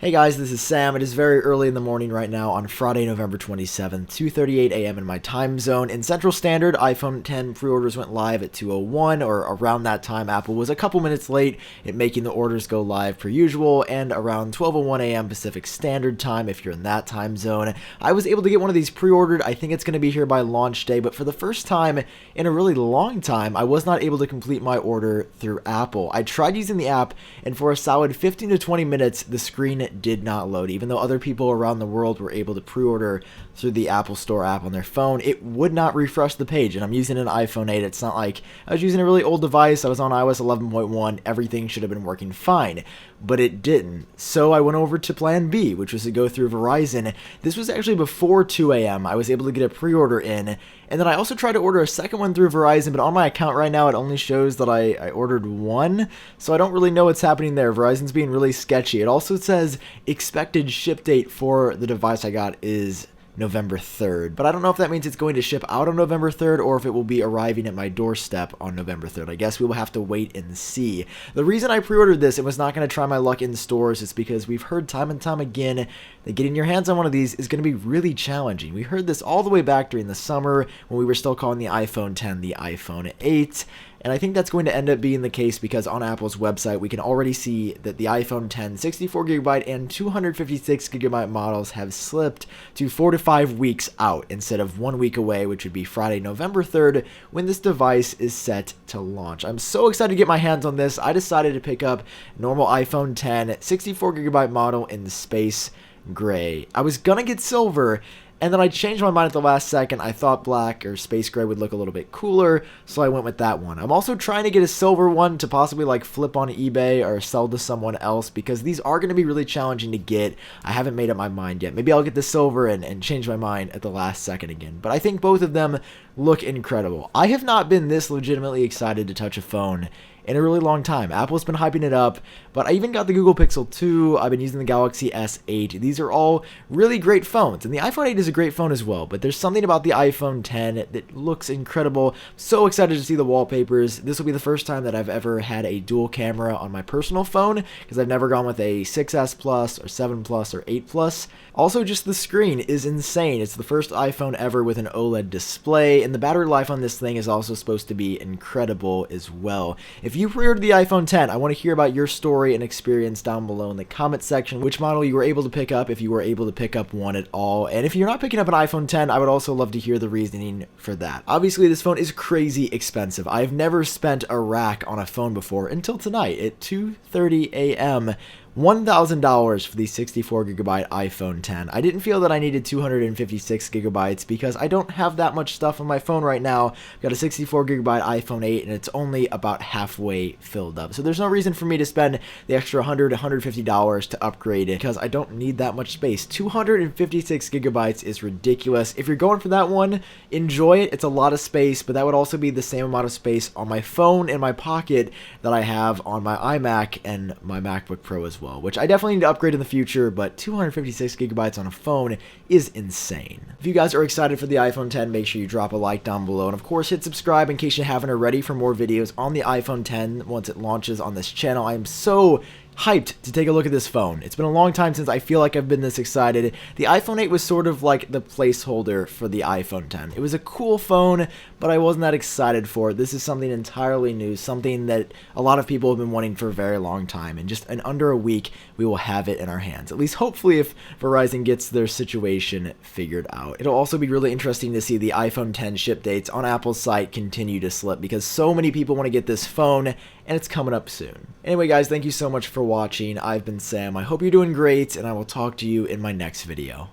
Hey guys, this is Sam. It is very early in the morning right now on Friday, November 27th, 2:38 a.m. in my time zone. In Central Standard, iPhone 10 pre-orders went live at 2:01 or around that time. Apple was a couple minutes late in making the orders go live per usual, and around 12:01 a.m. Pacific Standard Time if you're in that time zone. I was able to get one of these pre-ordered. I think it's going to be here by launch day, but for the first time in a really long time, I was not able to complete my order through Apple. I tried using the app, and for a solid 15 to 20 minutes, the screen did not load. Even though other people around the world were able to pre-order through the Apple Store app on their phone, it would not refresh the page. And I'm using an iPhone 8. It's not like I was using a really old device. I was on iOS 11.1. Everything should have been working fine, but it didn't. So I went over to plan B, which was to go through Verizon. This was actually before 2 a.m. I was able to get a pre-order in, and then I also tried to order a second one through Verizon, but on my account right now, it only shows that I ordered one, so I don't really know what's happening there. Verizon's being really sketchy. It also says expected ship date for the device I got is November 3rd, but I don't know if that means it's going to ship out on November 3rd or if it will be arriving at my doorstep on November 3rd. I guess we will have to wait and see. The reason I pre-ordered this and was not going to try my luck in stores is because we've heard time and time again that getting your hands on one of these is going to be really challenging. We heard this all the way back during the summer when we were still calling the iPhone 10 the iPhone 8. And I think that's going to end up being the case because on Apple's website, we can already see that the iPhone 10 64GB and 256GB models have slipped to 4 to 5 weeks out instead of 1 week away, which would be Friday, November 3rd, when this device is set to launch. I'm so excited to get my hands on this. I decided to pick up normal iPhone 10 64GB model in the space gray. I was gonna get silver, and then I changed my mind at the last second. I thought black or space gray would look a little bit cooler, so I went with that one. I'm also trying to get a silver one to possibly like flip on eBay or sell to someone else because these are going to be really challenging to get. I haven't made up my mind yet. Maybe I'll get the silver and change my mind at the last second again. But I think both of them look incredible. I have not been this legitimately excited to touch a phone in a really long time. Apple's been hyping it up, but I even got the Google Pixel 2. I've been using the Galaxy S8. These are all really great phones, and the iPhone 8 is a great phone as well, but there's something about the iPhone 10 that looks incredible. So excited to see the wallpapers. This will be the first time that I've ever had a dual camera on my personal phone because I've never gone with a 6S Plus or 7 Plus or 8 Plus. Also, just the screen is insane. It's the first iPhone ever with an OLED display, and the battery life on this thing is also supposed to be incredible as well. If you pre-ordered the iPhone 10, I want to hear about your story and experience down below in the comment section, which model you were able to pick up, if you were able to pick up one at all. And if you're not picking up an iPhone 10, I would also love to hear the reasoning for that. Obviously, this phone is crazy expensive. I've never spent a rack on a phone before until tonight at 2:30 a.m. $1,000 for the 64GB iPhone 10. I didn't feel that I needed 256GB because I don't have that much stuff on my phone right now. I've got a 64GB iPhone 8 and it's only about halfway filled up. So there's no reason for me to spend the extra $100 to $150 to upgrade it because I don't need that much space. 256GB is ridiculous. If you're going for that one, enjoy it. It's a lot of space, but that would also be the same amount of space on my phone and my pocket that I have on my iMac and my MacBook Pro as well, which I definitely need to upgrade in the future, but 256GB on a phone is insane. If you guys are excited for the iPhone 10, make sure you drop a like down below, and of course hit subscribe in case you haven't already for more videos on the iPhone 10 once it launches on this channel. I am so hyped to take a look at this phone. It's been a long time since I feel like I've been this excited. The iPhone 8 was sort of like the placeholder for the iPhone 10. It was a cool phone, but I wasn't that excited for it. This is something entirely new, something that a lot of people have been wanting for a very long time, and just in under a week, we will have it in our hands. At least hopefully if Verizon gets their situation figured out. It'll also be really interesting to see the iPhone 10 ship dates on Apple's site continue to slip because so many people want to get this phone, and it's coming up soon. Anyway, guys, thank you so much for watching. I've been Sam. I hope you're doing great, and I will talk to you in my next video.